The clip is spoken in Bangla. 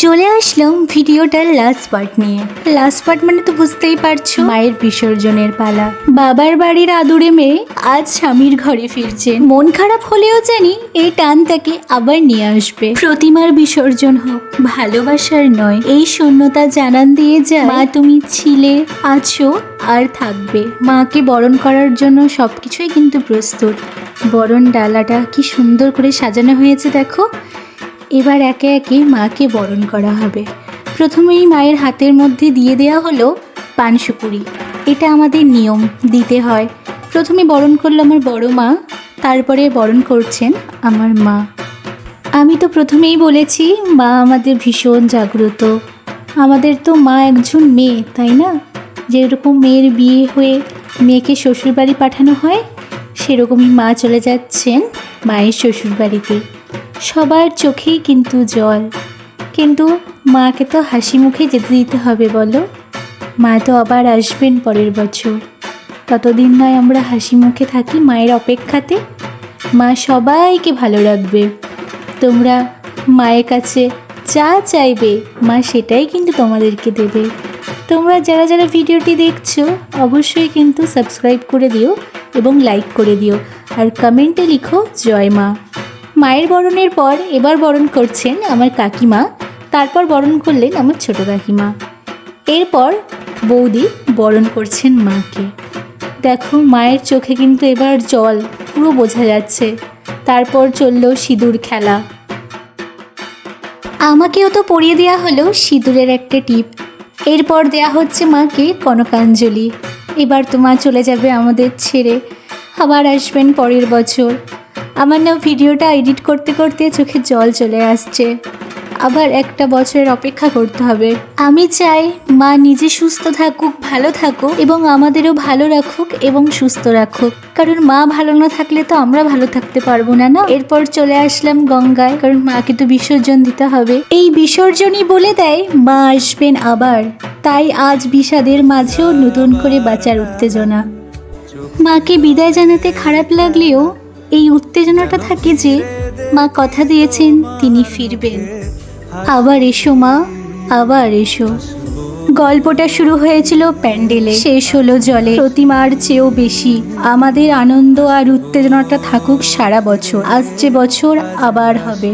চলে আসলাম ভিডিওটার লাস্ট পার্ট নিয়ে। লাস্ট পার্ট মানে তো বুঝতেই পারছো, মায়ের বিসর্জনের পালা। বাবার বাড়ির আদুরে মেয়ে আজ স্বামীর ঘরে ফিরছেন। মন খারাপ হলেও জানি এই টান তাকে আবার নিয়ে আসবে। প্রতিমার বিসর্জন হোক, ভালোবাসার নয়, এই শূন্যতা জানান দিয়ে যায় মা তুমি ছিলে, আছো আর থাকবে। মাকে বরণ করার জন্য সবকিছুই কিন্তু প্রস্তুত। বরণ ডালাটা কি সুন্দর করে সাজানো হয়েছে দেখো। এবার একে একে মাকে বরণ করা হবে। প্রথমেই মায়ের হাতের মধ্যে দিয়ে দেওয়া হলো পান সুপুরি। এটা আমাদের নিয়ম, দিতে হয়। প্রথমে বরণ করলো আমার বড় মা, তারপরে বরণ করছেন আমার মা। আমি তো প্রথমেই বলেছি মা আমাদের ভীষণ জাগ্রত। আমাদের তো মা একজন মেয়ে, তাই না? যেরকম মেয়ের বিয়ে হয়ে মেয়েকে শ্বশুরবাড়ি পাঠানো হয়, সেরকমই মা চলে যাচ্ছেন মায়ের শ্বশুরবাড়িতে। সবার চোখেই কিন্তু জল, কিন্তু মাকে তো হাসি মুখে যেতে দিতে হবে বলো। মা তো আবার আসবেন পরের বছর, ততদিন নয় আমরা হাসি মুখে থাকি মায়ের অপেক্ষাতে। মা সবাইকে ভালো রাখবে। তোমরা মায়ের কাছে যা চাইবে মা সেটাই কিন্তু তোমাদেরকে দেবে। তোমরা যারা যারা ভিডিওটি দেখছো অবশ্যই কিন্তু সাবস্ক্রাইব করে দিও এবং লাইক করে দিও, আর কমেন্টে লিখো জয় মা। মায়ের বরণের পর এবার বরণ করছেন আমার কাকিমা, তারপর বরণ করলেন আমার ছোট কাকিমা। এরপর বৌদি বরণ করছেন মাকে। দেখো মায়ের চোখে কিন্তু এবার জল পুরো বোঝা যাচ্ছে। তারপর চলল সিঁদুর খেলা। আমাকেও তো পরিয়ে দেওয়া হলো সিঁদুরের একটা টিপ। এরপর দেয়া হচ্ছে মাকে কনকাঞ্জলি। এবার তো মা চলে যাবে আমাদের ছেড়ে, আবার আসবেন পরের বছর। আমার না ভিডিওটা এডিট করতে করতে চোখে জল চলে আসছে। আবার একটা বছরের অপেক্ষা করতে হবে। আমি চাই মা নিজে সুস্থ থাকুক, ভালো থাকুক এবং আমাদেরও ভালো রাখুক এবং সুস্থ রাখুক, কারণ মা ভালো না থাকলে তো আমরা ভালো থাকতে পারবো না। না, এরপর চলে আসলাম গঙ্গায়, কারণ মাকে তো বিসর্জন দিতে হবে। এই বিসর্জনই বলে দেয় মা আসবেন আবার। তাই আজ বিষাদের মাঝেও নতুন করে বাঁচার উত্তেজনা। মাকে বিদায় জানাতে খারাপ লাগলেও এই উত্তেজনাটা থাকে যে মা কথা দিয়েছেন তিনি ফিরবেন। আবার এসো মা, আবার এসো। গল্পটা শুরু হয়েছিল প্যান্ডেলে, শেষ হলো জলে। প্রতিমার চেয়েও বেশি আমাদের আনন্দ আর উত্তেজনাটা থাকুক সারা বছর। আসছে বছর আবার হবে।